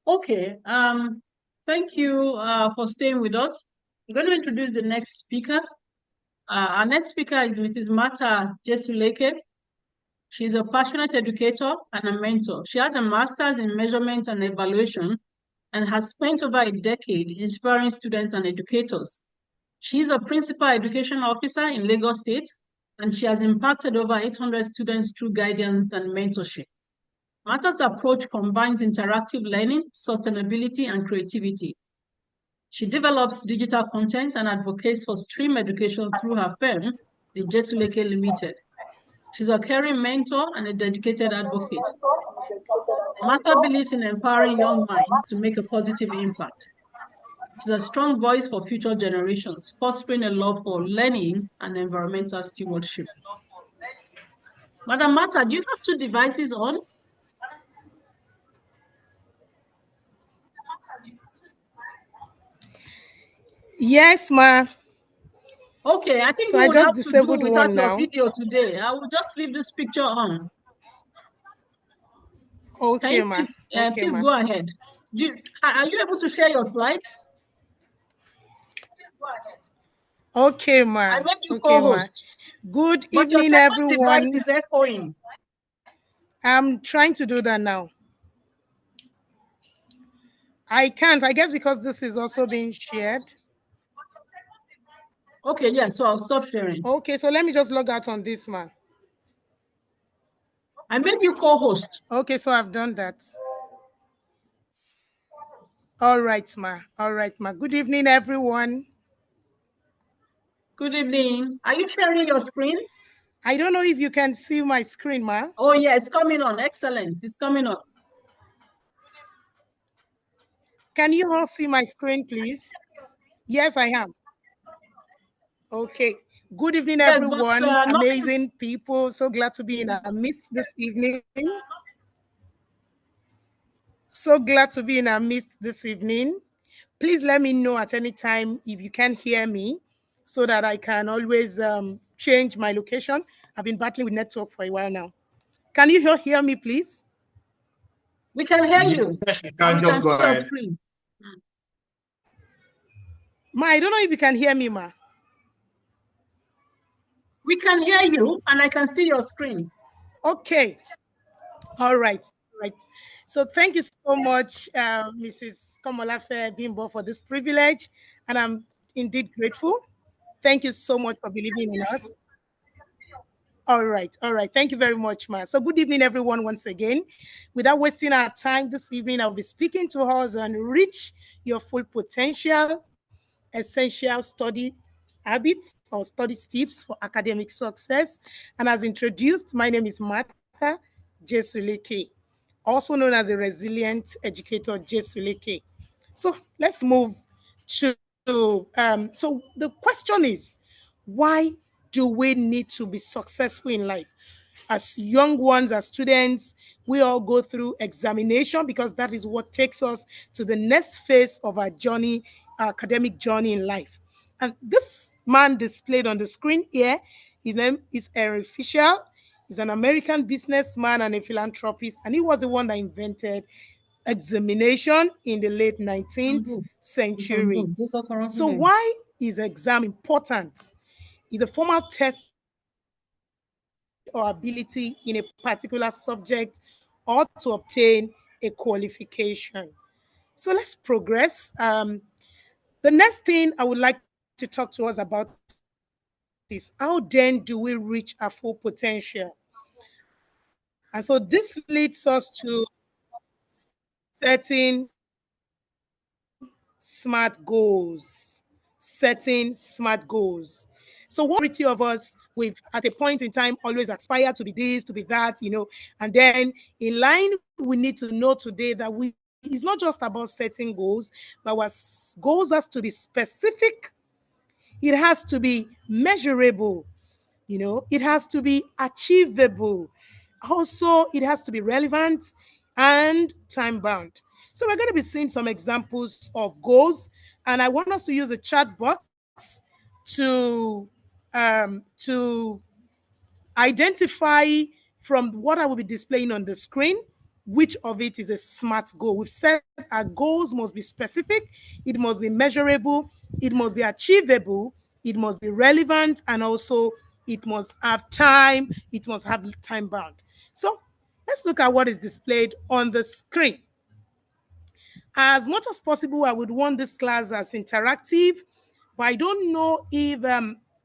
Okay. Thank you for staying with us. I'm going to introduce the next speaker. Our next speaker is Mrs. Martha Jesuleke. She's a passionate educator and a mentor. She has a master's in measurement and evaluation and has spent over a decade inspiring students and educators. She's a principal education officer in Lagos State, and she has impacted over 800 students through guidance and mentorship. Martha's approach combines interactive learning, sustainability, and creativity. She develops digital content and advocates for STEAM education through her firm, TheJesuleke Limited. She's a caring mentor and a dedicated advocate. Martha believes in empowering young minds to make a positive impact. She's a strong voice for future generations, fostering a love for learning and environmental stewardship. Madam Martha, do you have two devices on? Yes, ma. Okay, I think So we I would just have to do disabled without one your now. video today. I will just leave this picture on. Can Okay, you ma. please, Okay, please ma. go ahead. Are you able to share your slides? Okay, ma. I made you Okay, ma. co-host, Good but your evening, second device everyone. is echoing. I'm trying to do that now. I can't. I guess because this is also being shared. Okay, yeah, so I'll stop sharing. Okay, so let me just log out on this, ma. I made you co-host. Okay, so I've done that. All right, ma. All right, ma. Good evening, everyone. Good evening. Are you sharing your screen? I don't know if you can see my screen, ma. Oh, yeah, it's coming on. Excellent. It's coming on. Can you all see my screen, please? Yes, I am. Okay. Good evening, Yes, but everyone. nothing is... Amazing people. So glad to be in our midst this evening. So glad to be in our midst this evening. Please let me know at any time if you can hear me so that I can always change my location. I've been battling with network for a while now. Can you hear me, please? We can hear you. Yes, you can. We Just can go see your ahead. screen. Ma, I don't know if you can hear me, ma. We can hear you, and I can see your screen. Okay. All right. Right. So thank you so much, Mrs. Komolafe Bimbo, for this privilege. And I'm indeed grateful. Thank you so much for believing in us. All right. All right. Thank you very much, ma. So good evening, everyone, once again. Without wasting our time this evening, I'll be speaking to us on reach your full potential, essential study habits or study tips for academic success. And as introduced, my name is Martha Jesuleke, also known as a resilient educator, Jesuleke. So let's move to, so the question is, why do we need to be successful in life? As young ones, as students, we all go through examination because that is what takes us to the next phase of our journey, our academic journey in life. And this man displayed on the screen here, his name is Henry Fisher. He's an American businessman and a philanthropist, and he was the one that invented examination in the late 19th century. So why is exam important? It's a formal test or ability in a particular subject or to obtain a qualification. So let's progress. The next thing I would like to talk to us about is how then do we reach our full potential? And so this leads us to setting smart goals. Setting smart goals. So what majority of us, we've at a point in time always aspire to be this, to be that, and then in line, we need to know today that it's not just about setting goals, but our goals has to be specific. It has to be measurable. It has to be achievable. Also, it has to be relevant and time bound. So we're going to be seeing some examples of goals, and I want us to use the chat box to identify from what I will be displaying on the screen which of it is a SMART goal. We've said our goals must be specific, it must be measurable, it must be achievable, it must be relevant, and also it must have time, it must have time bound. So let's look at what is displayed on the screen. As much as possible, I would want this class as interactive, but I don't know if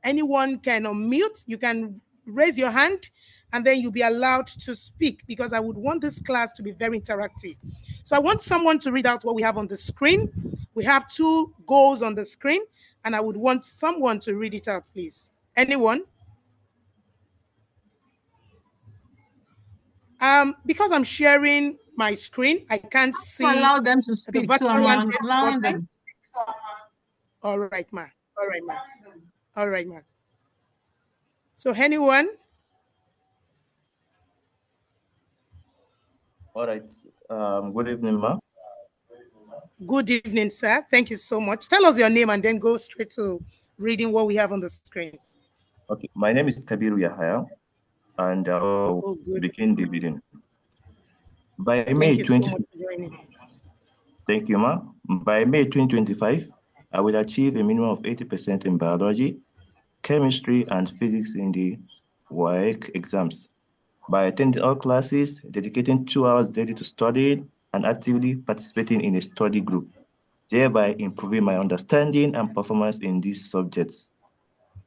anyone can unmute. You can raise your hand and then you'll be allowed to speak, because I would want this class to be very interactive. So I want someone to read out what we have on the screen. We have 2 goals on the screen, and I would want someone to read it out, please. Anyone? Because I'm sharing my screen, I can't see Allow them to the speak, so virtual hand I'm raise allowing button. them. All right, ma. All right, ma. All right, ma. So anyone? All right. Good evening, ma. Good evening, sir. Thank you so much. Tell us your name and then go straight to reading what we have on the screen. Okay, my name is Kabiru Yahaya, and Oh, good. begin the reading. By Thank May you so 20, much for joining. thank you, ma. By May 2025, I will achieve a minimum of 80% in biology, chemistry, and physics in the WAEC exams. By attending all classes, dedicating 2 hours daily to studying, and actively participating in a study group, thereby improving my understanding and performance in these subjects.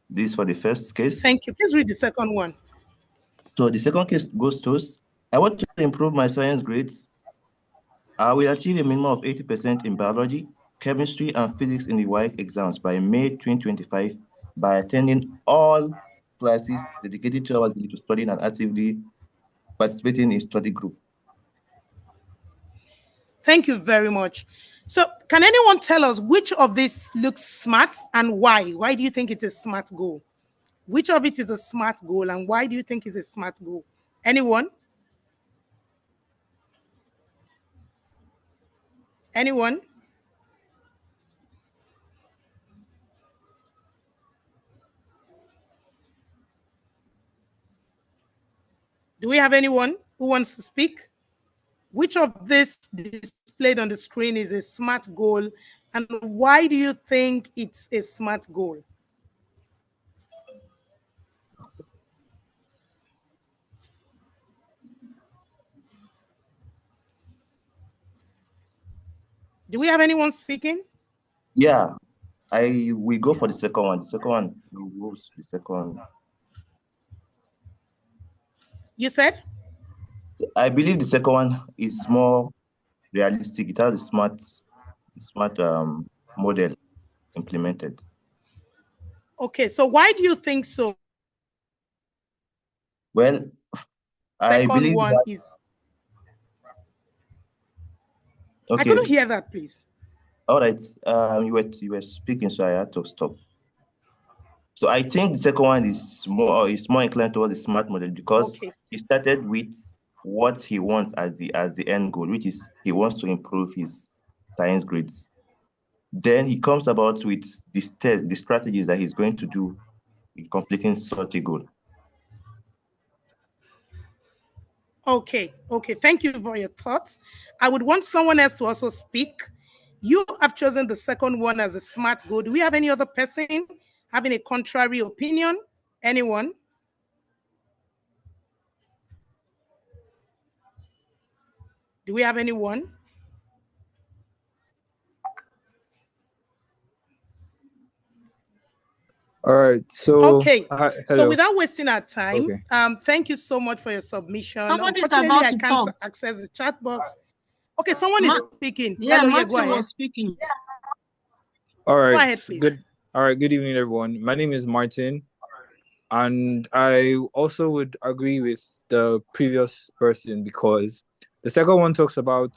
This for the first case. Thank you. Please read the second one. So the second case goes to, I want to improve my science grades. I will achieve a minimum of 80% in biology, chemistry, and physics in the WAEC exams by May 2025 by attending all classes, dedicated 2 hours daily to studying and actively participating in study group. Thank you very much. So can anyone tell us which of this looks smart and why? Why do you think it's a SMART goal? Which of it is a SMART goal and why do you think it's a SMART goal? Anyone? Anyone? Do we have anyone who wants to speak? Which of this displayed on the screen is a SMART goal and why do you think it's a SMART goal? Do we have anyone speaking? Yeah, we go for the second one. The second one, we go to the second. You said? I believe the second one is more realistic. It has a smart model implemented. Okay, so why do you think so? Well, I Second believe one that, is... I okay, couldn't hear that, please. all right. You were speaking, so I had to stop. So I think the second one is more inclined towards the smart model because Okay. he started with what he wants as the end goal, which is he wants to improve his science grades. Then he comes about with the strategies that he's going to do in completing such a goal. Okay, okay. Thank you for your thoughts. I would want someone else to also speak. You have chosen the second one as a SMART goal. Do we have any other person having a contrary opinion? Anyone? Do we have anyone? All right. So, Okay. So hello. without wasting our time, Okay. Thank you so much for your submission. Somebody is Unfortunately, about I to can't talk. access the chat box. Okay, someone is speaking. Yeah, Hello, yeah, go Matthew ahead. was speaking. All Go right. ahead, please. Good. All right. Good evening, everyone. My name is Martin, and I also would agree with the previous person because the second one talks about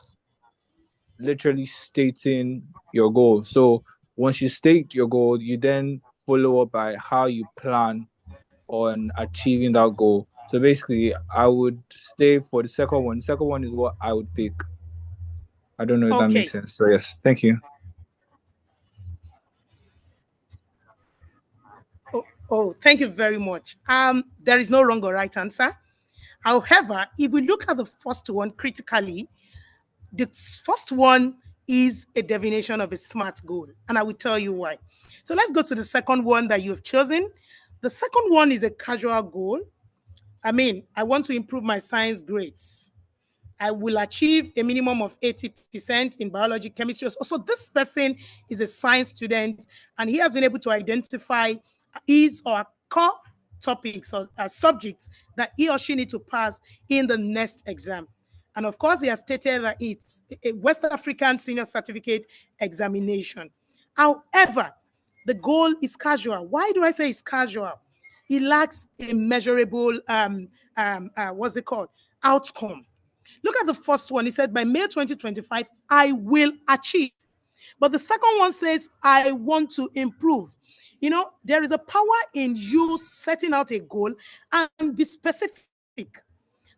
literally stating your goal. So once you state your goal, you then follow up by how you plan on achieving that goal. So basically, I would stay for the second one. The second one is what I would pick. I don't know if that makes Okay. sense. So yes, thank you. Oh, thank you very much. There is no wrong or right answer. However, if we look at the first one critically, the first one is a definition of a SMART goal, and I will tell you why. So let's go to the second one that you've chosen. The second one is a casual goal. I mean, I want to improve my science grades. I will achieve a minimum of 80% in biology, chemistry. So this person is a science student, and he has been able to identify his or her core topics or subjects that he or she need to pass in the next exam. And of course, he has stated that it's a West African Senior Certificate examination. However, the goal is casual. Why do I say it's casual? It lacks a measurable, what's it called? Outcome. Look at the first one. He said, by May 2025, I will achieve. But the second one says, I want to improve. You know, there is a power in you setting out a goal and be specific.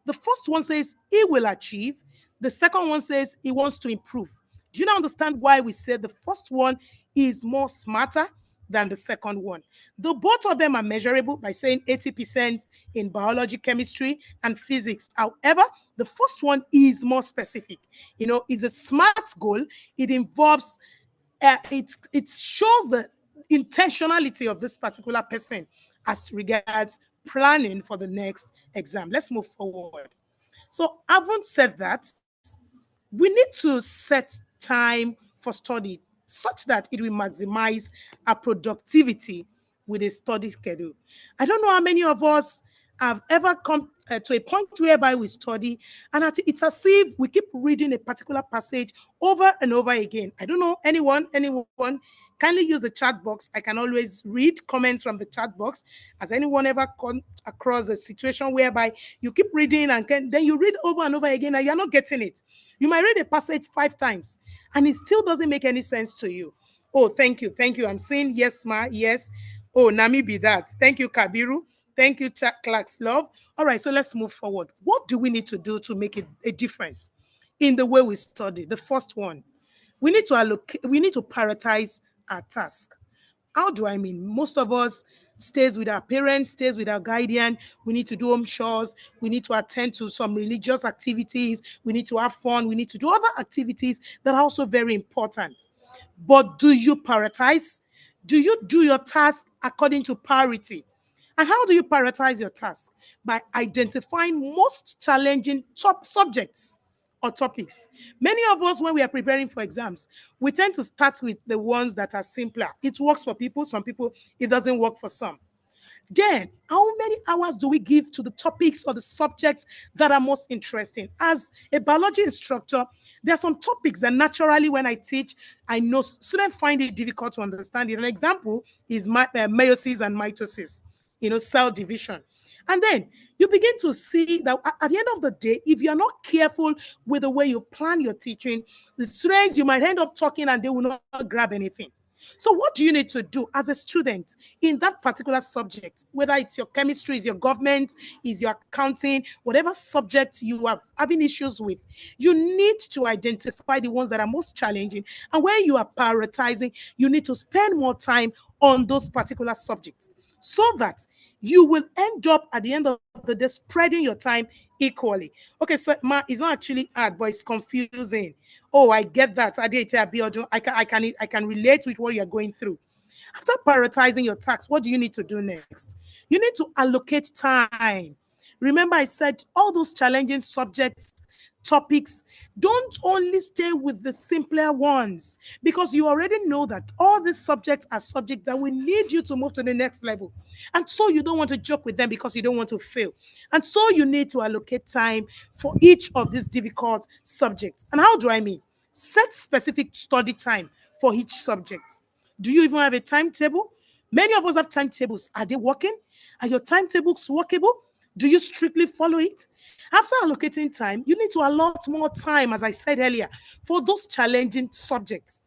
The first one says he will achieve. The second one says he wants to improve. Do you now understand why we said the first one is more smarter than the second one? The both of them are measurable by saying 80% in biology, chemistry, and physics. However, the first one is more specific. You know, it's a smart goal. It involves, it shows the intentionality of this particular person as regards planning for the next exam. Let's move forward. So, having said that, we need to set time for study such that it will maximize our productivity with a study schedule. I don't know how many of us have ever come to a point whereby we study and it's as if we keep reading a particular passage over and over again. I don't know anyone, kindly use the chat box. I can always read comments from the chat box. Has anyone ever come across a situation whereby you keep reading and then you read over and over again and you're not getting it? You might read a passage 5 times and it still doesn't make any sense to you. Oh, thank you. Thank you. I'm saying yes, ma. Yes. Oh, Nami be that. Thank you, Kabiru. Thank you, Clark's love. All right, so let's move forward. What do we need to do to make it a difference in the way we study? The first one, we need to allocate, we need to prioritize our task. How do I mean? Most of us stays with our parents, stays with our guardian. We need to do home chores. We need to attend to some religious activities. We need to have fun. We need to do other activities that are also very important. But do you prioritize? Do you do your task according to priority? And how do you prioritize your task? By identifying most challenging top subjects or topics. Many of us, when we are preparing for exams, we tend to start with the ones that are simpler. It works for people, some people, it doesn't work for some. Then, how many hours do we give to the topics or the subjects that are most interesting? As a biology instructor, there are some topics that naturally, when I teach, I know students find it difficult to understand it. An example is meiosis and mitosis, you know, cell division. And then you begin to see that at the end of the day, if you're not careful with the way you plan your teaching, the students, you might end up talking and they will not grab anything. So what do you need to do as a student in that particular subject, whether it's your chemistry, is your government, is your accounting, whatever subject you are having issues with, you need to identify the ones that are most challenging. And when you are prioritizing, you need to spend more time on those particular subjects so that you will end up at the end of the day spreading your time equally. Okay, so Ma, it's not actually hard, but it's confusing. Oh, I get that. I can relate with what you're going through. After prioritizing your tasks, what do you need to do next? You need to allocate time. Remember, I said all those challenging subjects, topics, don't only stay with the simpler ones because you already know that all these subjects are subjects that will need you to move to the next level. And so you don't want to joke with them because you don't want to fail. And so you need to allocate time for each of these difficult subjects. And how do I mean? Set specific study time for each subject. Do you even have a timetable? Many of us have timetables. Are they working? Are your timetables workable? Do you strictly follow it? After allocating time, you need to allot more time, as I said earlier, for those challenging subjects.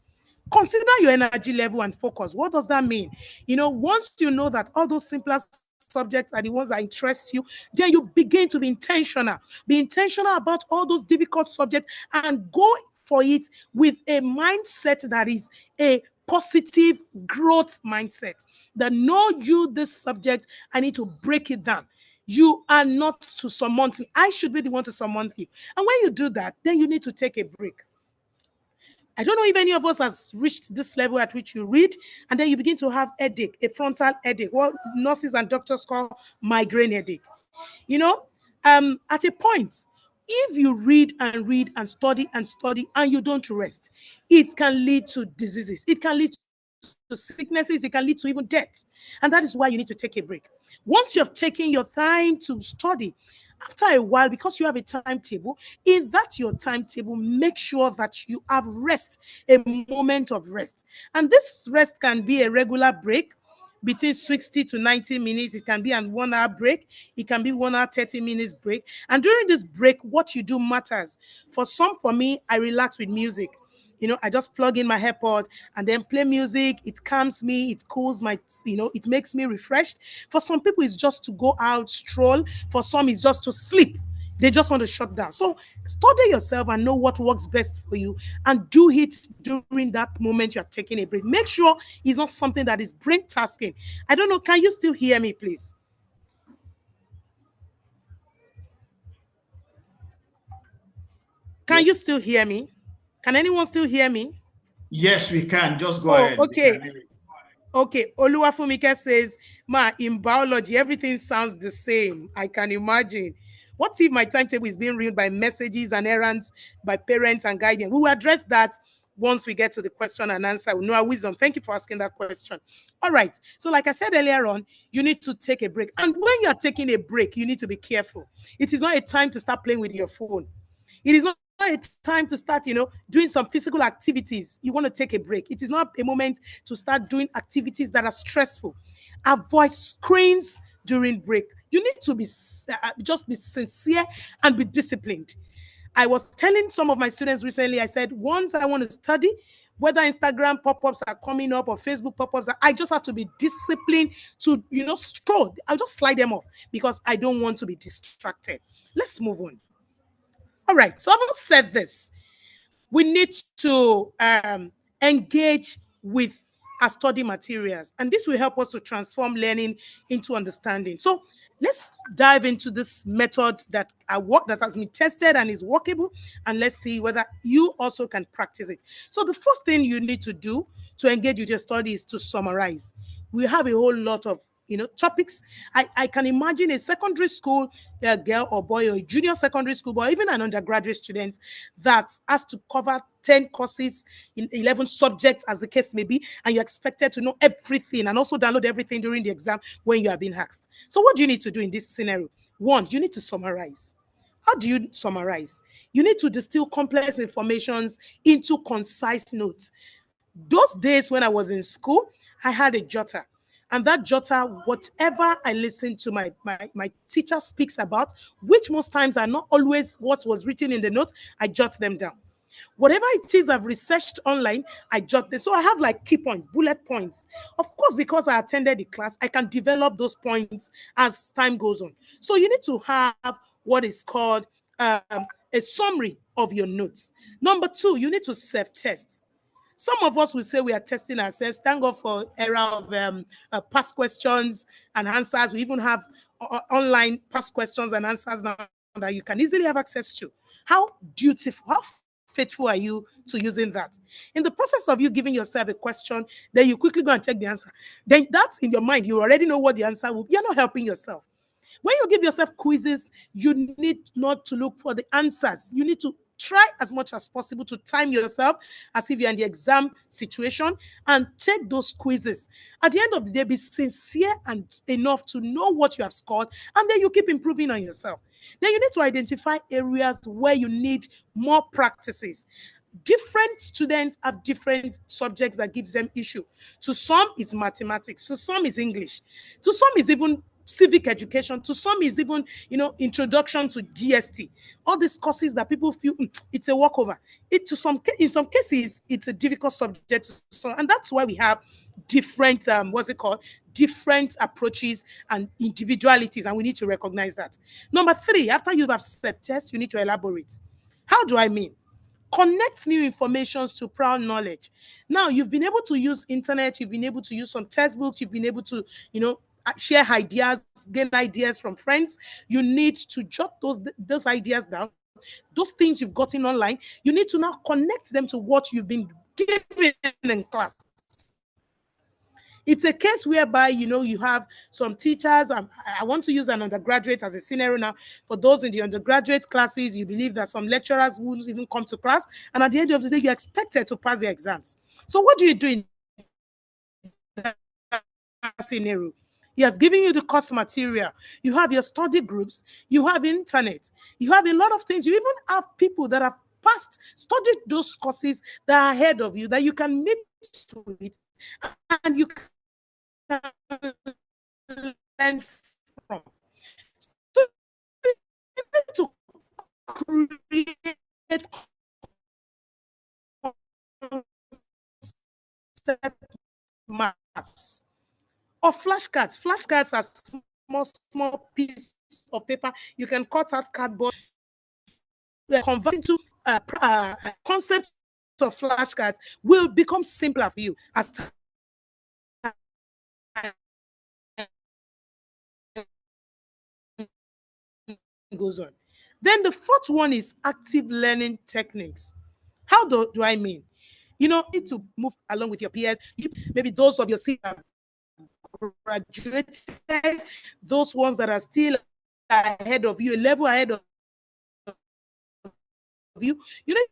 Consider your energy level and focus. What does that mean? You know, once you know that all those simpler subjects are the ones that interest you, then you begin to be intentional. Be intentional about all those difficult subjects and go for it with a mindset that is a positive growth mindset. That know you this subject, I need to break it down. You are not to surmount me. I should be the one to surmount you. And when you do that, then you need to take a break. I don't know if any of us has reached this level at which you read, and then you begin to have headache, a frontal headache, what nurses and doctors call migraine headache. You know, at a point, if you read and study and you don't rest, it can lead to diseases. It can lead to sicknesses. It can lead to even death. And that is why you need to take a break. Once you have taken your time to study, after a while, because you have a timetable, in that your timetable, make sure that you have rest, a moment of rest. And this rest can be a regular break between 60 to 90 minutes. It can be an 1 hour break. It can be 1 hour, 30 minutes break. And during this break, what you do matters. For me, I relax with music. I just plug in my AirPod and then play music. It calms me. It cools it makes me refreshed. For some people, it's just to go out, stroll. For some, it's just to sleep. They just want to shut down. So study yourself and know what works best for you and do it during that moment you're taking a break. Make sure it's not something that is brain tasking. I don't know. Can you still hear me, please? Can Yes, you still hear me? Can anyone still hear me? yes, we can. Just go Oh, ahead. We okay. can hear you. Okay, Oluwafumike says, Ma, in biology, everything sounds the same. I can imagine. What if my timetable is being ruined by messages and errands by parents and guardians? We will address that once we get to the question and answer. Noah Wisdom, thank you for asking that question. All right. So, like I said earlier on, you need to take a break. And when you are taking a break, you need to be careful. It is not a time to start playing with your phone. It is not a time to start, doing some physical activities. You want to take a break. It is not a moment to start doing activities that are stressful. Avoid screens during break. You need to be just be sincere and be disciplined. I was telling some of my students recently, I said, once I want to study, whether Instagram pop-ups are coming up or Facebook pop-ups, I just have to be disciplined to, scroll. I'll just slide them off because I don't want to be distracted. Let's move on. All right. So having said this, we need to engage with our study materials, and this will help us to transform learning into understanding. So let's dive into this method that has been tested and is workable, and let's see whether you also can practice it. So the first thing you need to do to engage with your study is to summarize. We have a whole lot of topics. I can imagine a secondary school girl or boy, or a junior secondary school boy, even an undergraduate student that has to cover 10 courses, 11 subjects, as the case may be, and you're expected to know everything and also download everything during the exam when you are being asked. So what do you need to do in this scenario? One, you need to summarize. How do you summarize? You need to distill complex informations into concise notes. Those days when I was in school, I had a jotter. And that jotter, whatever I listened to my teacher speaks about, which most times are not always what was written in the note, I jot them down. Whatever it is I've researched online, I jot them. So I have like key points, bullet points. Of course, because I attended the class, I can develop those points as time goes on. So you need to have what is called um, a summary of your notes. Number two, you need to self-test. Some of us will say we are testing ourselves. Thank God for era of past questions and answers. We even have online past questions and answers now that you can easily have access to. How dutiful, how faithful are you to using that? In the process of you giving yourself a question, then you quickly go and check the answer. Then that's in your mind. You already know what the answer will be. You're not helping yourself. When you give yourself quizzes, you need not to look for the answers. You need to try as much as possible to time yourself as if you're in the exam situation and take those quizzes. At the end of the day, be sincere and enough to know what you have scored, and then you keep improving on yourself. Then you need to identify areas where you need more practices. Different students have different subjects that gives them issue. To some it's mathematics, to some is English, to some is even civic education, to some is even introduction to GST. All these courses that people feel it's a walkover. In some cases it's a difficult subject to some, and that's why we have different different approaches and individualities, and we need to recognize that. Number three, after you have self-test, you need to elaborate. How do I mean? Connect new informations to prior knowledge. Now you've been able to use internet, you've been able to use some textbooks, you've been able to share ideas, gain ideas from friends. You need to jot those ideas down. Those things you've gotten online, you need to now connect them to what you've been given in class. It's a case whereby, you have some teachers. I want to use an undergraduate as a scenario now. For those in the undergraduate classes, you believe that some lecturers won't even come to class. And at the end of the day, you're expected to pass the exams. So what do you do in that scenario? He has given you the course material. You have your study groups. You have internet. You have a lot of things. You even have people that have studied those courses that are ahead of you that you can meet with and you can learn from. So you need to create concept maps or flashcards. Flashcards are small pieces of paper. You can cut out cardboard, convert into concepts of flashcards will become simpler for you as time goes on. Then the fourth one is active learning techniques. How do I mean? You need to move along with your peers. Maybe those of your seniors graduated, those ones that are still ahead of you, a level ahead of you. You need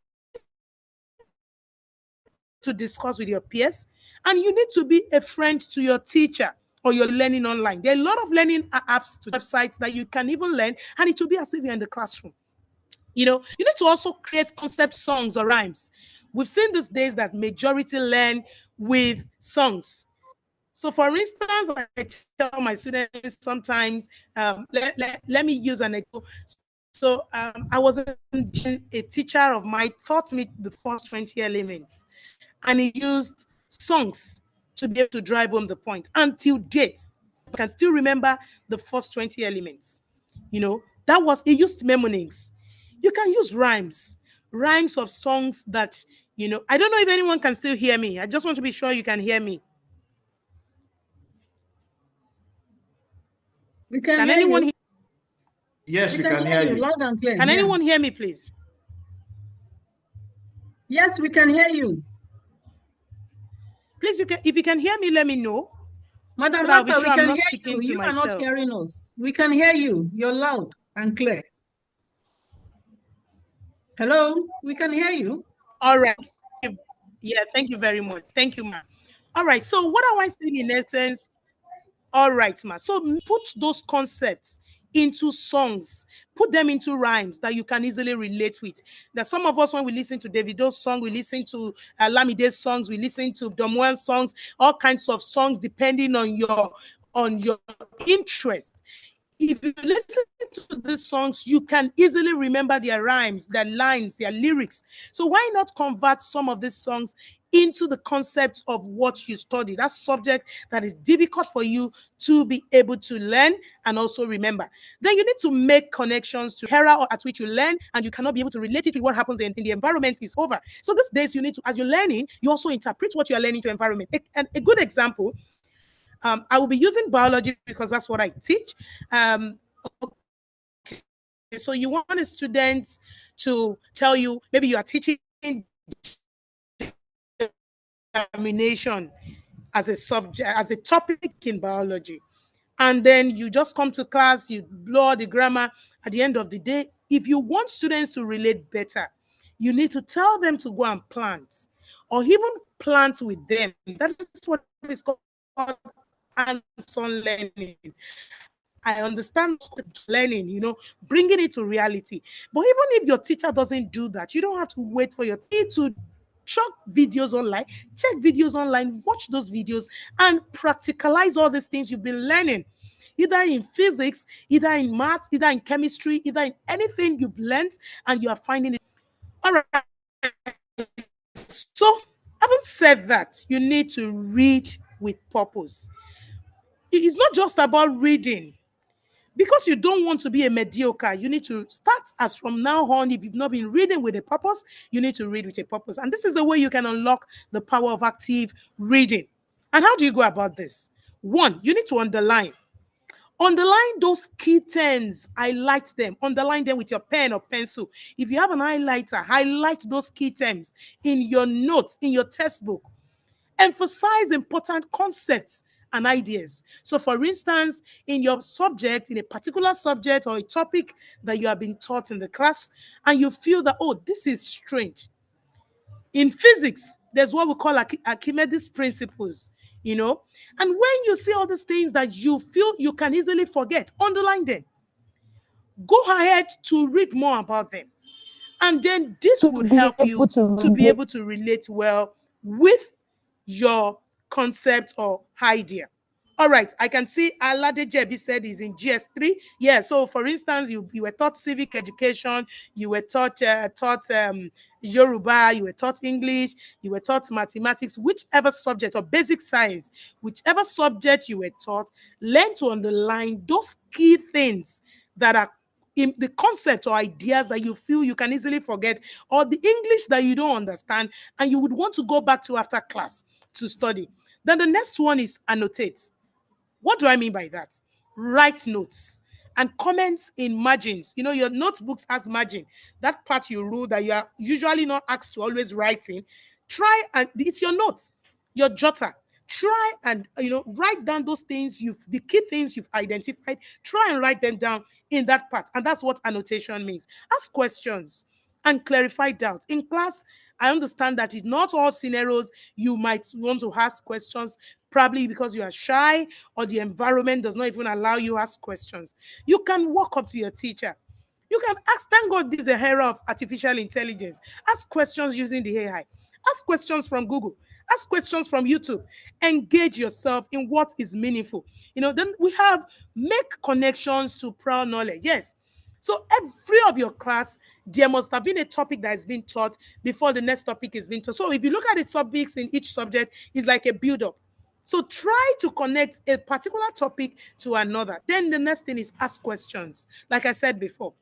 to discuss with your peers, and you need to be a friend to your teacher or you're learning online. There are a lot of learning apps to websites that you can even learn, and it will be as if you're in the classroom. You need to also create concept songs or rhymes. We've seen these days that majority learn with songs. So, for instance, I tell my students sometimes, let me use an example. So, I was a teacher of mine taught me the first 20 elements, and he used songs to be able to drive home the point. Until date, I can still remember the first 20 elements. He used mnemonics. You can use rhymes of songs that, I don't know if anyone can still hear me. I just want to be sure you can hear me. We can Can hear anyone you. Yes, we can hear you. Loud and clear. Can anyone hear me, please? Yes, we can hear you. Please, if you can hear me, let me know. Madam So that I'll be Martha, sure we I'm can not hear speaking you. to You are not myself. hearing us. We can hear you. You're loud and clear. Hello, we can hear you. All right. Yeah, thank you very much. Thank you, ma'am. All right. So what am I saying in essence? All right, ma. So put those concepts into songs, put them into rhymes that you can easily relate with. Now, some of us, when we listen to Davido's song, we listen to Lamide's songs, we listen to Domwan's songs, all kinds of songs depending on your interest. If you listen to these songs, you can easily remember their rhymes, their lines, their lyrics. So why not convert some of these songs into the concept of what you study, that subject that is difficult for you to be able to learn and also remember. Then you need to make connections to the era at which you learn, and you cannot be able to relate it with what happens in the environment is over. So these days you need to, as you're learning, you also interpret what you are learning to environment. A good example, I will be using biology because that's what I teach. Okay, so you want a student to tell you, maybe you are teaching germination as a subject, as a topic in biology. And then you just come to class, you blow the grammar. At the end of the day, if you want students to relate better, you need to tell them to go and plant or even plant with them. That is what is called hands-on learning. I understand learning, bringing it to reality. But even if your teacher doesn't do that, you don't have to wait for your teacher to check videos online, watch those videos, and practicalize all these things you've been learning, either in physics, either in maths, either in chemistry, either in anything you've learned and you are finding it. All right. So, having said that, you need to read with purpose. It's not just about reading. Because you don't want to be a mediocre, you need to start as from now on. If you've not been reading with a purpose, you need to read with a purpose. And this is the way you can unlock the power of active reading. And how do you go about this? One, you need to underline. Underline those key terms, highlight them, underline them with your pen or pencil. If you have an highlighter, highlight those key terms in your notes, in your textbook. Emphasize important concepts and ideas. So, for instance, in your subject, in a particular subject or a topic that you have been taught in the class, and you feel that, oh, this is strange. In physics, there's what we call Archimedes principles, you know. And when you see all these things that you feel you can easily forget, underline them. Go ahead to read more about them. And then this would help you to be able to relate well with your concept or idea. All right, I can see Alade Jebi said he's in GS3. Yeah, so for instance, you were taught civic education, you were taught Yoruba, you were taught English, you were taught mathematics, whichever subject, or basic science, whichever subject you were taught, learn to underline those key things that are in the concept or ideas that you feel you can easily forget, or the English that you don't understand and you would want to go back to after class to study. Then the next one is annotate. What do I mean by that? Write notes and comments in margins. You know, your notebooks has margin. That part you rule that you are usually not asked to always write in. Try, and it's your notes, your jotter. Try and write down those things the key things you've identified. Try and write them down in that part. And that's what annotation means. Ask questions and clarify doubts. In class, I understand that it's not all scenarios you might want to ask questions, probably because you are shy or the environment does not even allow you to ask questions. You can walk up to your teacher. You can ask, thank God this is a era of artificial intelligence. Ask questions using the AI. Ask questions from Google. Ask questions from YouTube. Engage yourself in what is meaningful. Then we have make connections to prior knowledge. Yes. So every of your class, there must have been a topic that has been taught before the next topic is being taught. So if you look at the topics in each subject, it's like a build-up. So try to connect a particular topic to another. Then the next thing is ask questions. Like I said before,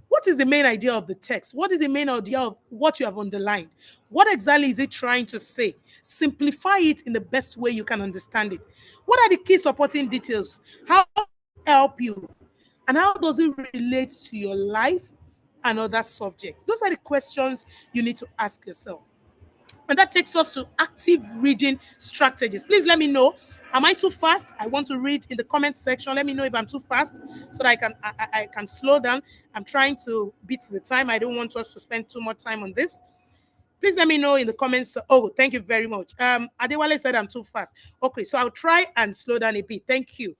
what is the main idea of the text? What is the main idea of what you have underlined? What exactly is it trying to say? Simplify it in the best way you can understand it. What are the key supporting details? How does it help you? And how does it relate to your life and other subjects? Those are the questions you need to ask yourself. And that takes us to active reading strategies. Please let me know. Am I too fast? I want to read in the comment section. Let me know if I'm too fast so that I can slow down. I'm trying to beat the time. I don't want us to spend too much time on this. Please let me know in the comments. Oh, thank you very much. Adewale said I'm too fast. Okay, so I'll try and slow down a bit. Thank you.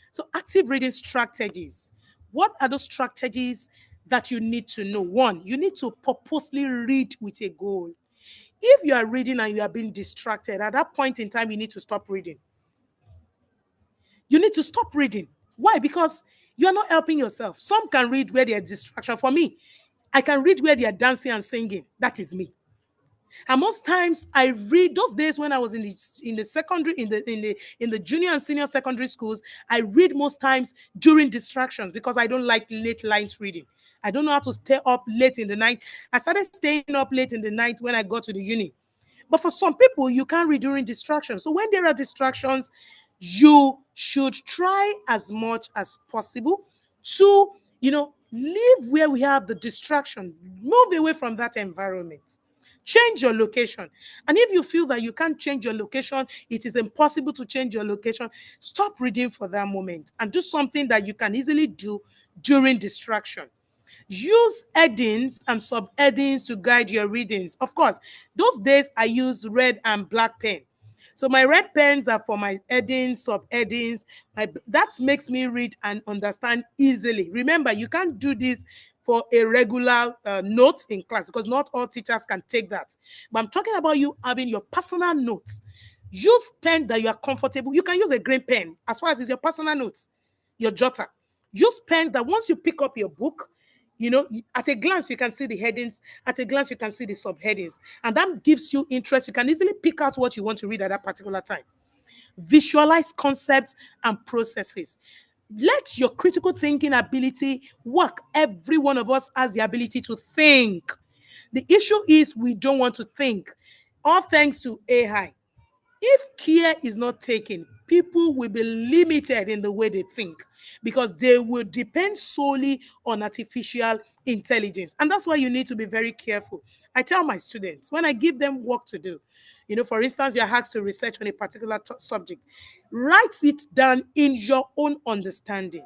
So active reading strategies. What are those strategies that you need to know? One, you need to purposely read with a goal. If you are reading and you are being distracted, at that point in time, you need to stop reading. You need to stop reading. Why? Because you're not helping yourself. Some can read where there's distraction. For me, I can read where they are dancing and singing. That is me. And most times I read those days when I was in the secondary, in the junior and senior secondary schools, I read most times during distractions because I don't like late lines reading. I don't know how to stay up late in the night. I started staying up late in the night when I got to the uni. But for some people, you can't read during distractions. So when there are distractions, you should try as much as possible to, live where we have the distraction. Move away from that environment. Change your location. And if you feel that you can't change your location, it is impossible to change your location, stop reading for that moment and do something that you can easily do during distraction. Use headings and subheadings to guide your readings. Of course, those days I use red and black pen. So my red pens are for my headings, subheadings. That makes me read and understand easily. Remember, you can't do this for a regular note in class because not all teachers can take that. But I'm talking about you having your personal notes. Use pen that you are comfortable. You can use a green pen as far as it's your personal notes, your jotter. Use pens that once you pick up your book, at a glance, you can see the headings. At a glance, you can see the subheadings. And that gives you interest. You can easily pick out what you want to read at that particular time. Visualize concepts and processes. Let your critical thinking ability work. Every one of us has the ability to think. The issue is we don't want to think. All thanks to AI. If care is not taken, people will be limited in the way they think because they will depend solely on artificial intelligence. And that's why you need to be very careful. I tell my students when I give them work to do, for instance, you're asked to research on a particular subject, write it down in your own understanding.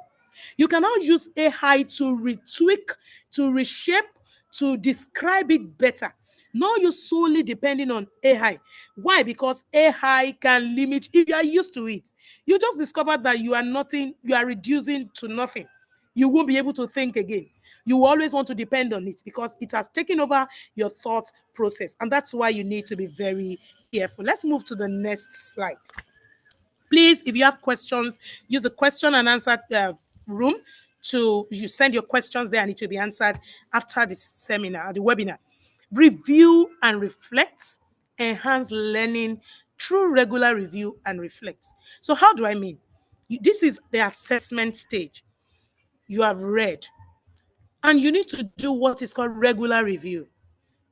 You cannot use AI to retweak, to reshape, to describe it better. No, you're solely depending on AI. Why? Because AI can limit, if you are used to it, you just discovered that you are nothing, you are reducing to nothing. You won't be able to think again. You will always want to depend on it because it has taken over your thought process. And that's why you need to be very careful. Let's move to the next slide. Please, if you have questions, use the question and answer room you send your questions there and it will be answered after the seminar, the webinar. Review and reflect, enhance learning through regular review and reflect. So how do I mean? This is the assessment stage. You have read and you need to do what is called regular review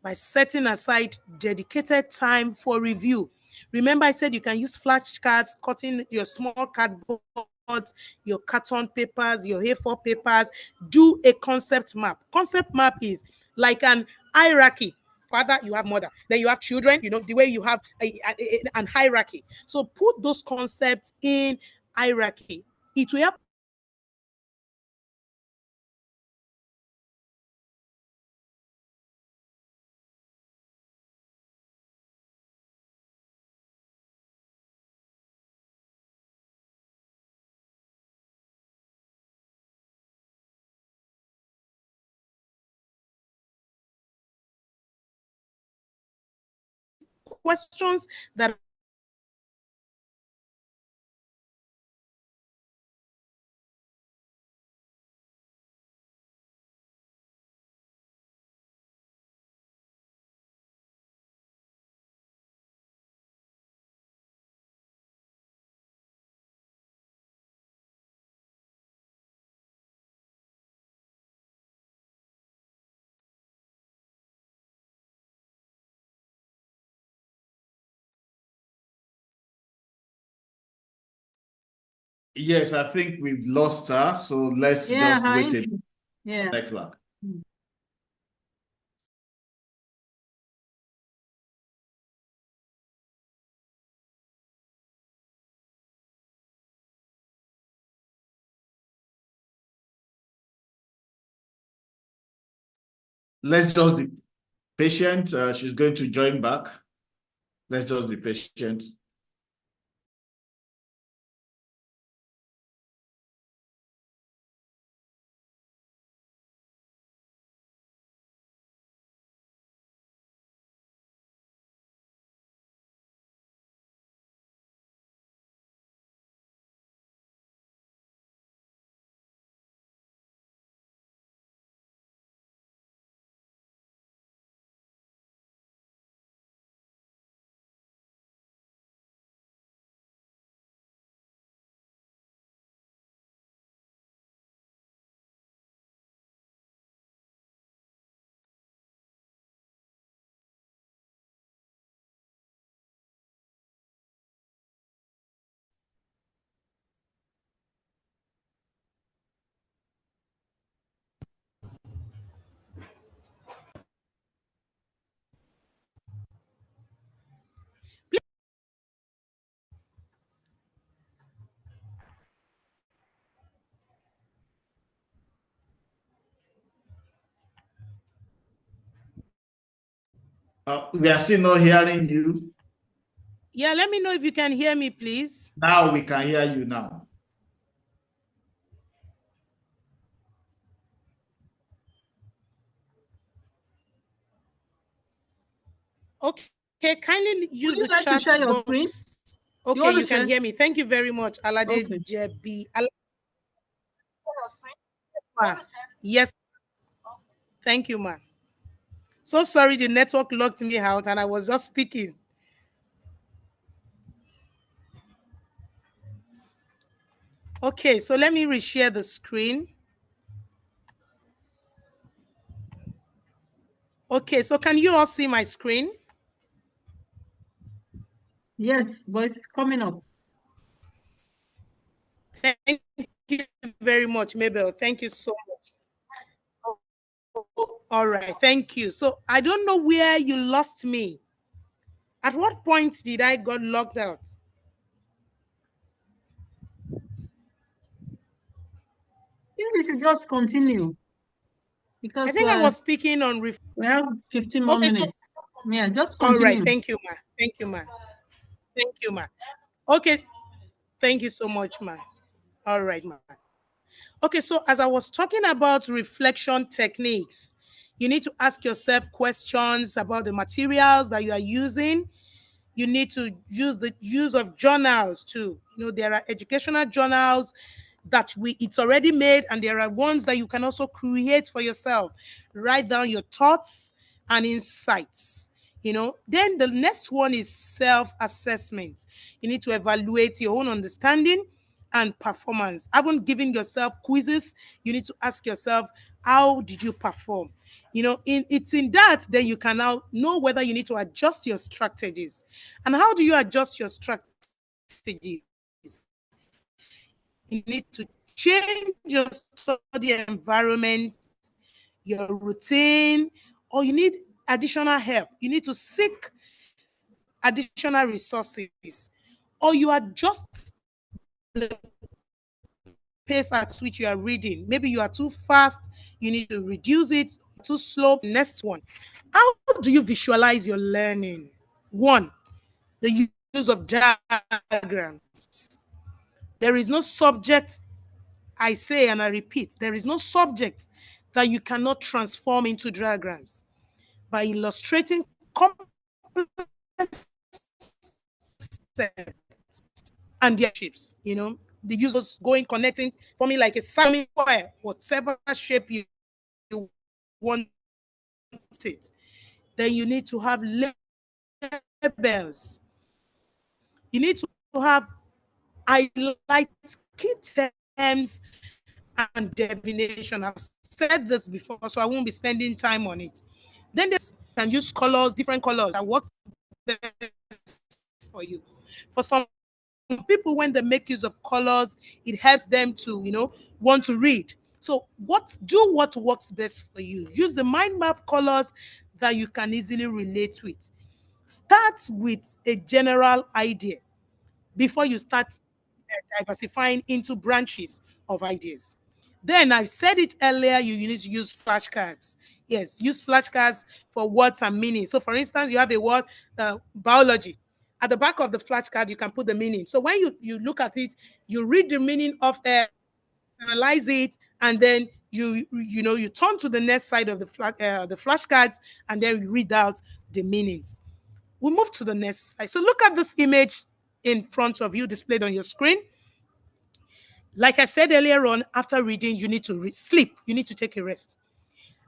by setting aside dedicated time for review. Remember, I said you can use flashcards, cutting your small cardboards, your carton papers, your A4 papers. Do a concept map. Concept map is like an hierarchy. Father, you have mother. Then you have children, the way you have an hierarchy. So put those concepts in hierarchy. It will help questions that Yes, I think we've lost her, so let's just wait a network. Let's just be patient. She's going to join back. Let's just be patient. We are still not hearing you. Yeah, let me know if you can hear me, please. Now we can hear you now. Okay, kindly use the like to chat share your box. screen? Okay, you can hear me. Thank you very much, Alade Okay. JB. Yes, thank you, ma. So sorry, the network locked me out and I was just speaking. Okay, so let me reshare the screen. Okay, so can you all see my screen? Yes, but coming up. Thank you very much, Mabel. Thank you so much. All right, thank you. So I don't know where you lost me. At what point did I got locked out? I think we should just continue I because think I was speaking on. we have 15 more Okay, so minutes. Yeah, just all right. continue. Thank you, ma. Thank you, ma. Thank you, ma. Okay, thank you so much, ma. All right, ma. Okay, so as I was talking about reflection techniques, you need to ask yourself questions about the materials that you are using. You need to use the use of journals too. You know, there are educational journals that it's already made, and there are ones that you can also create for yourself. Write down your thoughts and insights. You know, then the next one is self-assessment. You need to evaluate your own understanding and performance. Haven't given yourself quizzes, you need to ask yourself, how did you perform? You know, it's in that then you can now know whether you need to adjust your strategies. And how do you adjust your strategies? You need to change your study environment, your routine, or you need additional help. You need to seek additional resources, or you adjust the pace at which you are reading. Maybe you are too fast, you need to reduce it, too slow. Next one. How do you visualize your learning? One, the use of diagrams. There is no subject, I say and I repeat, there is no subject that you cannot transform into diagrams by illustrating complex and their shapes. You know, the users going, connecting, forming like a square, whatever shape you want it. Then you need to have labels. You need to have highlight key terms and definition. I've said this before, so I won't be spending time on it. Then there's can use colors, different colors, and what's best for you. For some people, when they make use of colors, it helps them to, you know, want to read. So what works best for you. Use the mind map colors that you can easily relate with. Start with a general idea before you start diversifying into branches of ideas. Then I said it earlier, you need to use flashcards. Yes, use flashcards for words and meaning. So for instance, you have a word, biology. At the back of the flashcard, you can put the meaning. So when you look at it, you read the meaning of analyze it, and then you turn to the next side of the flashcards, and then you read out the meanings. We move to the next slide. So look at this image in front of you displayed on your screen. Like I said earlier on, after reading, you need to sleep. You need to take a rest.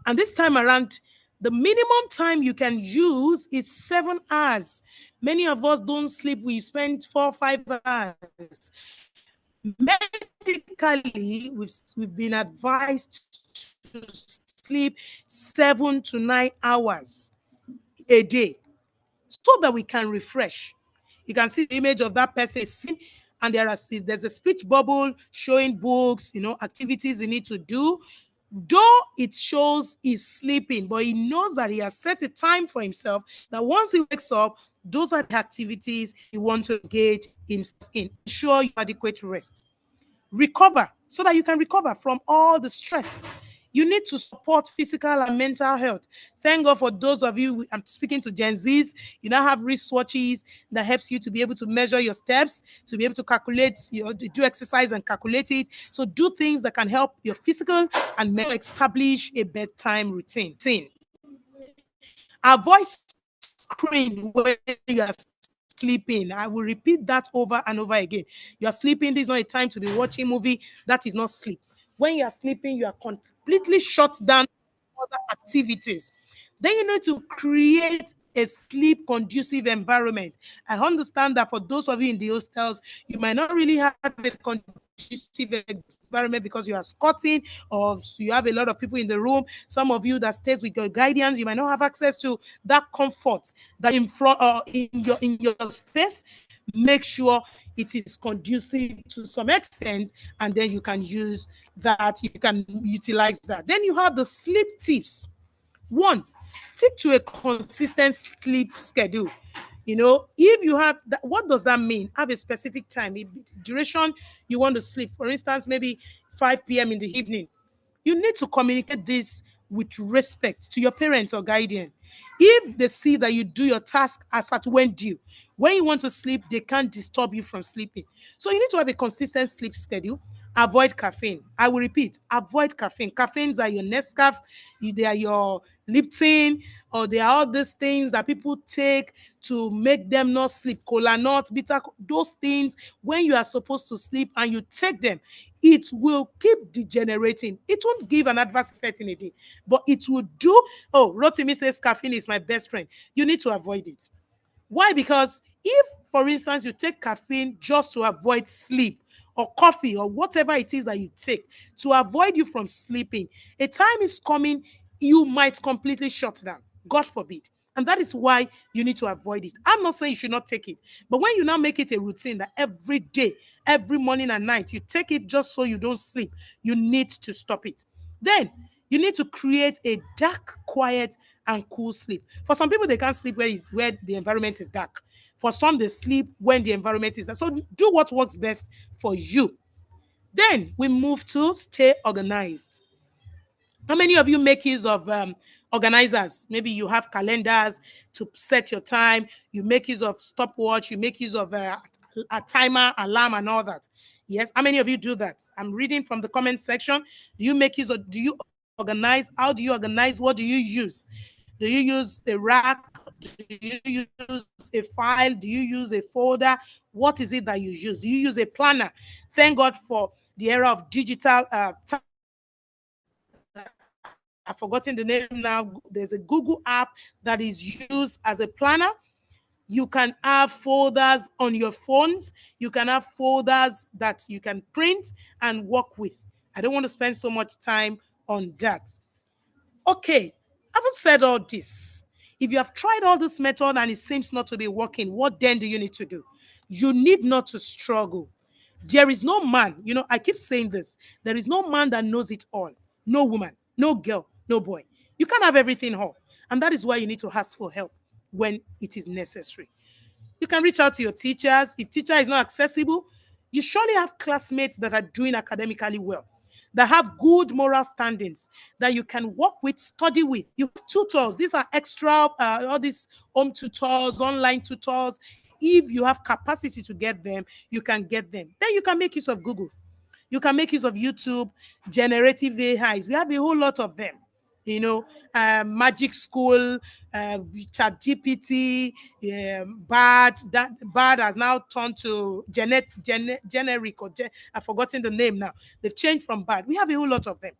And this time around, the minimum time you can use is 7 hours. Many of us don't sleep. We spend 4 or 5 hours. Medically, we've been advised to sleep 7 to 9 hours a day so that we can refresh. You can see the image of that person sitting, and there's a speech bubble showing books, you know, activities he need to do. Though it shows he's sleeping, but he knows that he has set a time for himself, that once he wakes up, those are the activities he wants to engage himself in. Ensure you adequate rest. Recover so that you can recover from all the stress. You need to support physical and mental health. Thank God for those of you, I'm speaking to Gen Zs, you now have wristwatches that helps you to be able to measure your steps, to be able to calculate, do exercise and calculate it. So do things that can help your physical and mental establish a bedtime routine. Avoid screen when you are sleeping. I will repeat that over and over again. You are sleeping. This is not a time to be watching movie. That is not sleep. When you are sleeping, you are completely shut down other activities. Then you need to create a sleep conducive environment. I understand that for those of you in the hostels, you might not really have a conducive environment because you are squatting or you have a lot of people in the room. Some of you that stays with your guardians, you might not have access to that comfort that in front or in your space. Make sure it is conducive to some extent, and then you can use that, you can utilize that. Then you have the sleep tips. One, stick to a consistent sleep schedule. You know, if you have that, what does that mean? Have a specific time, duration you want to sleep. For instance, maybe 5 p.m. in the evening. You need to communicate this with respect to your parents or guardian. If they see that you do your task as at when due, when you want to sleep, they can't disturb you from sleeping. So you need to have a consistent sleep schedule. Avoid caffeine. I will repeat, avoid caffeine. Caffeines are your Nescafe, they are your Lipton, or they are all these things that people take to make them not sleep. Cola nuts, bitter, those things, when you are supposed to sleep and you take them, it will keep degenerating. It won't give an adverse effect in a day, but it will do. Oh, Rotimi says caffeine is my best friend. You need to avoid it. Why? Because if, for instance, you take caffeine just to avoid sleep, or coffee, or whatever it is that you take to avoid you from sleeping, a time is coming you might completely shut down. God forbid. And that is why you need to avoid it. I'm not saying you should not take it, but when you now make it a routine that every day, every morning and night, you take it just so you don't sleep, you need to stop it. Then you need to create a dark, quiet, and cool sleep. For some people, they can't sleep where the environment is dark. For some, they sleep when the environment is dark. So do what works best for you. Then we move to stay organized. How many of you make use of organizers? Maybe you have calendars to set your time. You make use of stopwatch. You make use of a timer, alarm, and all that. Yes. How many of you do that? I'm reading from the comment section. Do you make use of, do you organize? How do you organize? What do you use? Do you use a rack? Do you use a file? Do you use a folder? What is it that you use? Do you use a planner? Thank God for the era of digital I've forgotten the name now. There's a Google app that is used as a planner. You can have folders on your phones. You can have folders that you can print and work with. I don't want to spend so much time on that. Okay, having said all this, if you have tried all this method and it seems not to be working, what then do you need to do? You need not to struggle. There is no man, I keep saying this. There is no man that knows it all. No woman, no girl, no boy. You can't have everything all. And that is why you need to ask for help when it is necessary. You can reach out to your teachers. If teacher is not accessible, you surely have classmates that are doing academically well, that have good moral standings, that you can work with, study with. You have tutors. These are extra, all these home tutors, online tutors. If you have capacity to get them, you can get them. Then you can make use of Google. You can make use of YouTube, generative AIs. We have a whole lot of them. Magic School, Chat GPT, Bard. That Bard has now turned to generic, or I've forgotten the name now. They've changed from Bard. We have a whole lot of them.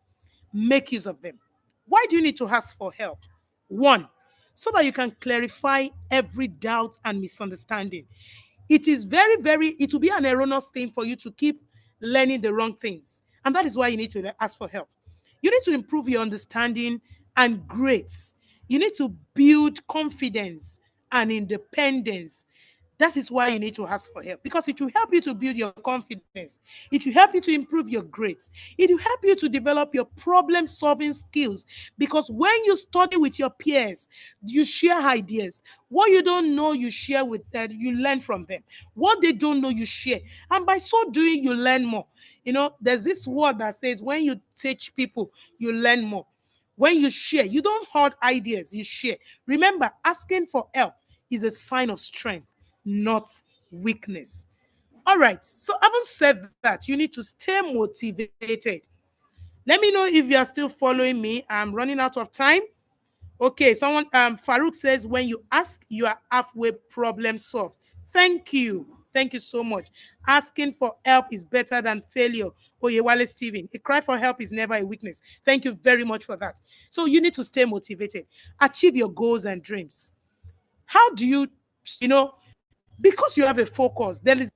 Make use of them. Why do you need to ask for help? One, so that you can clarify every doubt and misunderstanding. It is very, very, it will be an erroneous thing for you to keep learning the wrong things. And that is why you need to ask for help. You need to improve your understanding and grades. You need to build confidence and independence. That is why you need to ask for help, because it will help you to build your confidence. It will help you to improve your grades. It will help you to develop your problem solving skills, because when you study with your peers, you share ideas. What you don't know, you share with them, you learn from them. What they don't know, you share. And by so doing, you learn more. There's this word that says when you teach people, you learn more. When you share, you don't hoard ideas, you share. Remember, asking for help is a sign of strength, not weakness. All right. So having said that, you need to stay motivated. Let me know if you are still following me. I'm running out of time. Okay, someone, Farouk says, when you ask, you are halfway problem solved. Thank you. Thank you so much. Asking for help is better than failure. Oyewale Steven, a cry for help is never a weakness. Thank you very much for that. So you need to stay motivated. Achieve your goals and dreams. How do you, because you have a focus, there is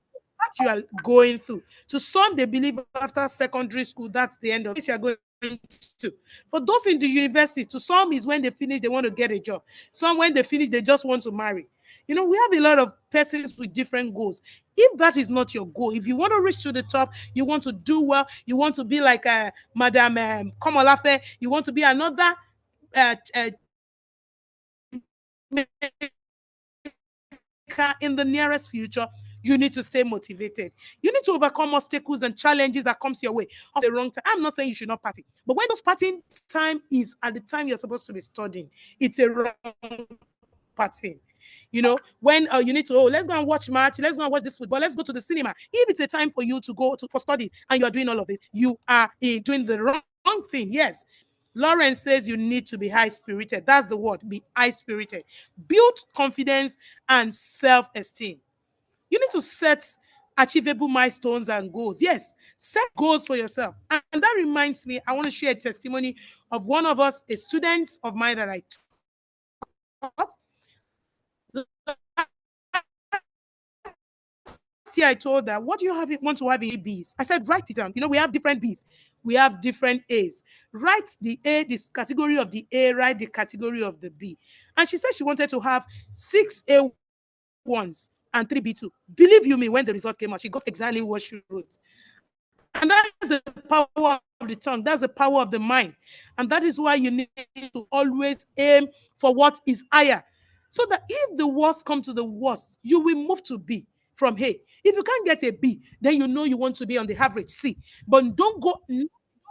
you are going through. To some, they believe after secondary school, that's the end of it. You are going to. For those in the university, to some is when they finish, they want to get a job. Some, when they finish, they just want to marry. You know, we have a lot of persons with different goals. If that is not your goal, if you want to reach to the top, you want to do well, you want to be like Madam Komolafe, you want to be another in the nearest future, you need to stay motivated. You need to overcome obstacles and challenges that comes your way at the wrong time. I'm not saying you should not party, but when those partying time is at the time you're supposed to be studying, it's a wrong partying. You know, when you need to, oh, let's go and watch match, let's go and watch this football, let's go to the cinema. If it's a time for you to go to for studies and you are doing all of this, you are doing the wrong thing. Yes. Lawrence says you need to be high spirited. That's the word, be high spirited. Build confidence and self esteem. You need to set achievable milestones and goals. Yes, set goals for yourself. And that reminds me, I want to share a testimony of one of us, a student of mine that I taught. See, I told her, what do you want to have in B's? I said, write it down. You know, we have different B's. We have different A's. Write the A, this category of the A, write the category of the B. And she said she wanted to have 6 A1s and 3 B2. Believe you me, when the result came out, she got exactly what she wrote. And that's the power of the tongue. That's the power of the mind. And that is why you need to always aim for what is higher. So that if the worst come to the worst, you will move to B from A. If you can't get a B, then you know you want to be on the average C. But don't go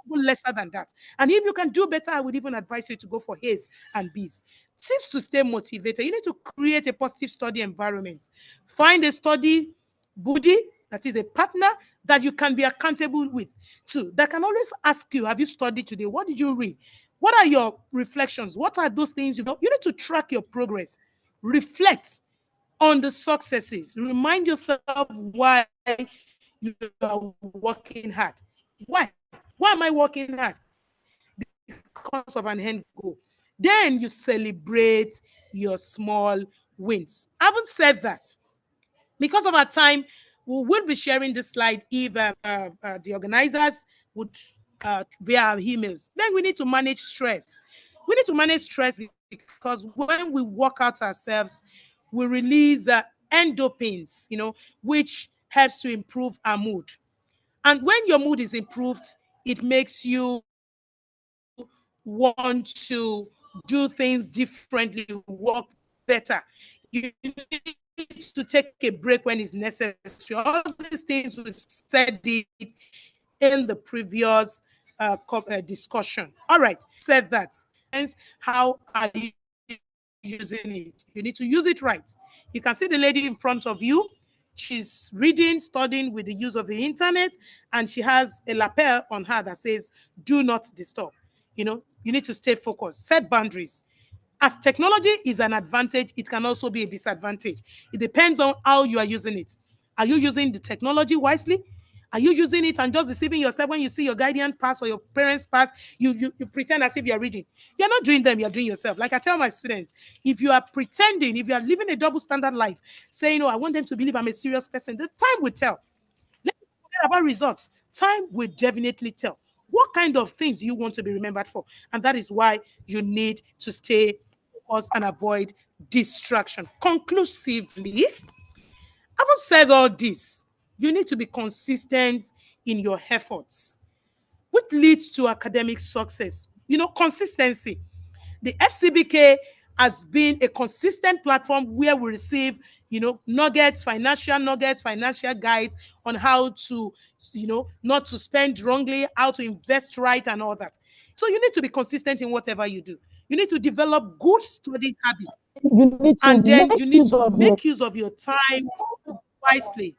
lesser than that. And if you can do better, I would even advise you to go for A's and B's. Tips to stay motivated. You need to create a positive study environment. Find a study buddy, that is a partner that you can be accountable with too, that can always ask you, have you studied today? What did you read? What are your reflections? What are those things you know? You need to track your progress. Reflect on the successes. Remind yourself why you are working hard. Why? Why am I working hard? Because of an end goal. Then you celebrate your small wins. I haven't said that. Because of our time, we will be sharing this slide if the organizers would via our emails. Then we need to manage stress. We need to manage stress because when we work out ourselves, we release endorphins, you know, which helps to improve our mood. And when your mood is improved, it makes you want to do things differently, work better. You need to take a break when it's necessary. All these things we've said it in the previous discussion. All right, said that. Hence, how are you using it? You need to use it right. You can see the lady in front of you. She's reading, studying with the use of the internet, and she has a lapel on her that says, do not disturb. You know, you need to stay focused, set boundaries. As technology is an advantage, it can also be a disadvantage. It depends on how you are using it. Are you using the technology wisely? Are you using it and just deceiving yourself when you see your guardian pass or your parents pass? You pretend as if you're reading. You're not doing them, you're doing yourself. Like I tell my students, if you are pretending, if you are living a double standard life, saying, oh, I want them to believe I'm a serious person, the time will tell. Let's forget about results. Time will definitely tell. What kind of things you want to be remembered for? And that is why you need to stay focused and avoid distraction. Conclusively, having said all this, you need to be consistent in your efforts, which leads to academic success. You know, consistency. The FCBK has been a consistent platform where we receive, you know, nuggets, financial guides on how to, you know, not to spend wrongly, how to invest right, and all that. So you need to be consistent in whatever you do. You need to develop good study habits, You need to and then make you need use to of your make use of your time wisely.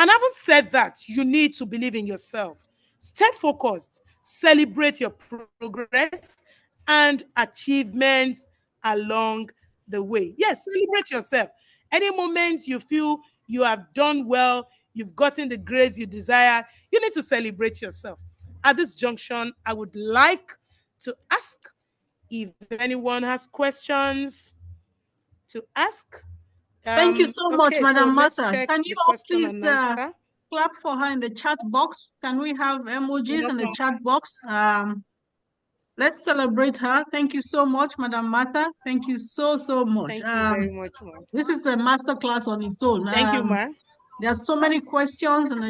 And having said that, you need to believe in yourself. Stay focused, celebrate your progress and achievements along the way. Yes, celebrate yourself. Any moment you feel you have done well, you've gotten the grades you desire, you need to celebrate yourself. At this junction, I would like to ask if anyone has questions to ask. Thank you so much, Okay, Madam so let's Martha. check Can the you all question please and answer. clap for her in the chat box? Can we have emojis in the chat box? Let's celebrate her. Thank you so much, Madam Martha. Thank you so much. Thank you very much, Ma. This is a master class on its own. Thank you, Ma. There are so many questions and